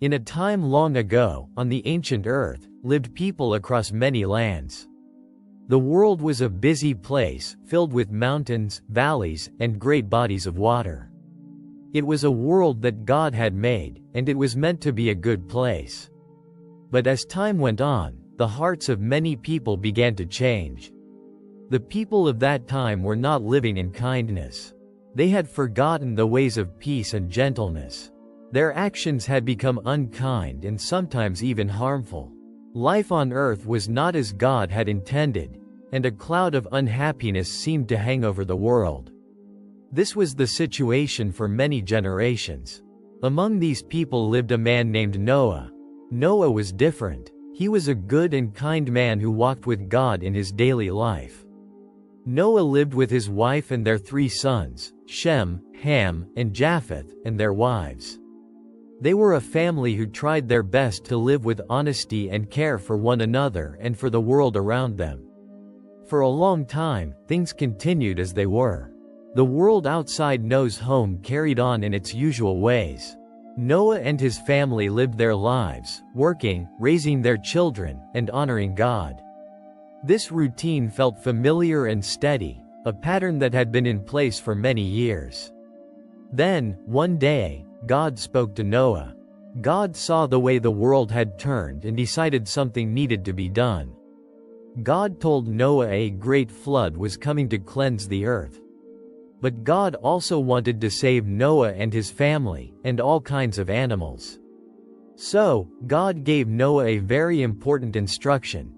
In a time long ago, on the ancient earth, lived people across many lands. The world was a busy place, filled with mountains, valleys, and great bodies of water. It was a world that God had made, and it was meant to be a good place. But as time went on, the hearts of many people began to change. The people of that time were not living in kindness. They had forgotten the ways of peace and gentleness. Their actions had become unkind and sometimes even harmful. Life on earth was not as God had intended, and a cloud of unhappiness seemed to hang over the world. This was the situation for many generations. Among these people lived a man named Noah. Noah was different. He was a good and kind man who walked with God in his daily life. Noah lived with his wife and their 3 sons, Shem, Ham, and Japheth, and their wives. They were a family who tried their best to live with honesty and care for one another and for the world around them. For a long time, things continued as they were. The world outside Noah's home carried on in its usual ways. Noah and his family lived their lives, working, raising their children, and honoring God. This routine felt familiar and steady, a pattern that had been in place for many years. Then, one day, God spoke to Noah. God saw the way the world had turned and decided something needed to be done. God told Noah a great flood was coming to cleanse the earth. But God also wanted to save Noah and his family, and all kinds of animals. So, God gave Noah a very important instruction: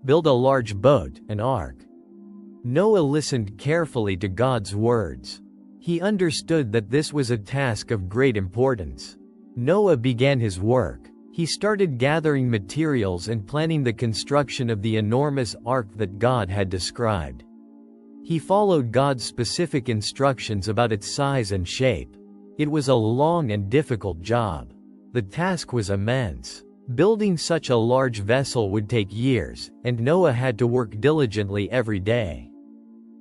build a large boat, an ark. Noah listened carefully to God's words. He understood that this was a task of great importance. Noah began his work. He started gathering materials and planning the construction of the enormous ark that God had described. He followed God's specific instructions about its size and shape. It was a long and difficult job. The task was immense. Building such a large vessel would take years, and Noah had to work diligently every day.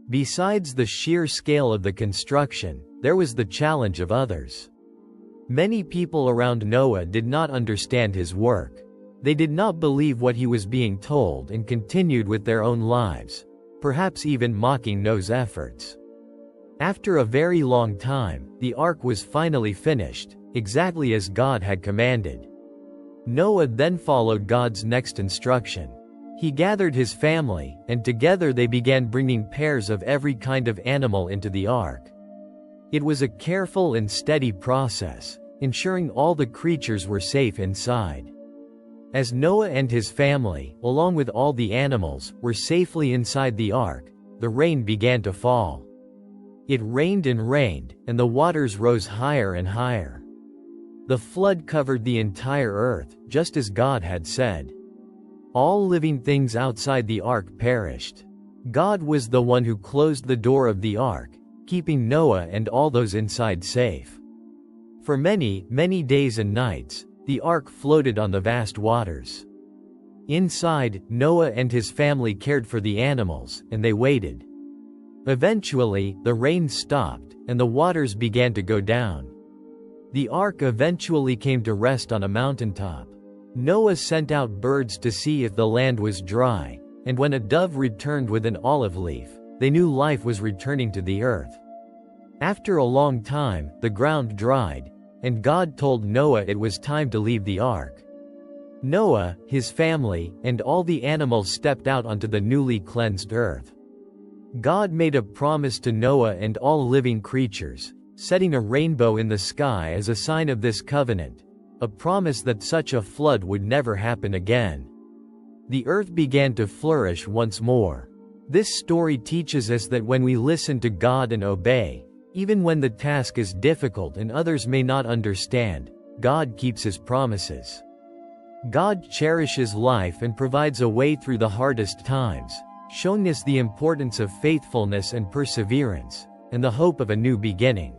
Besides the sheer scale of the construction, there was the challenge of others. Many people around Noah did not understand his work. They did not believe what he was being told and continued with their own lives, perhaps even mocking Noah's efforts. After a very long time, the ark was finally finished, exactly as God had commanded. Noah then followed God's next instruction. He gathered his family, and together they began bringing pairs of every kind of animal into the ark. It was a careful and steady process, ensuring all the creatures were safe inside. As Noah and his family, along with all the animals, were safely inside the ark, the rain began to fall. It rained, and the waters rose higher and higher. The flood covered the entire earth, just as God had said. All living things outside the ark perished. God was the one who closed the door of the ark, keeping Noah and all those inside safe. For many, many days and nights, the ark floated on the vast waters. Inside, Noah and his family cared for the animals, and they waited. Eventually, the rain stopped, and the waters began to go down. The ark eventually came to rest on a mountaintop. Noah sent out birds to see if the land was dry, and when a dove returned with an olive leaf, they knew life was returning to the earth. After a long time, the ground dried, and God told Noah it was time to leave the ark. Noah, his family, and all the animals stepped out onto the newly cleansed earth. God made a promise to Noah and all living creatures, setting a rainbow in the sky as a sign of this covenant, a promise that such a flood would never happen again. The earth began to flourish once more. This story teaches us that when we listen to God and obey, even when the task is difficult and others may not understand, God keeps His promises. God cherishes life and provides a way through the hardest times, showing us the importance of faithfulness and perseverance, and the hope of a new beginning.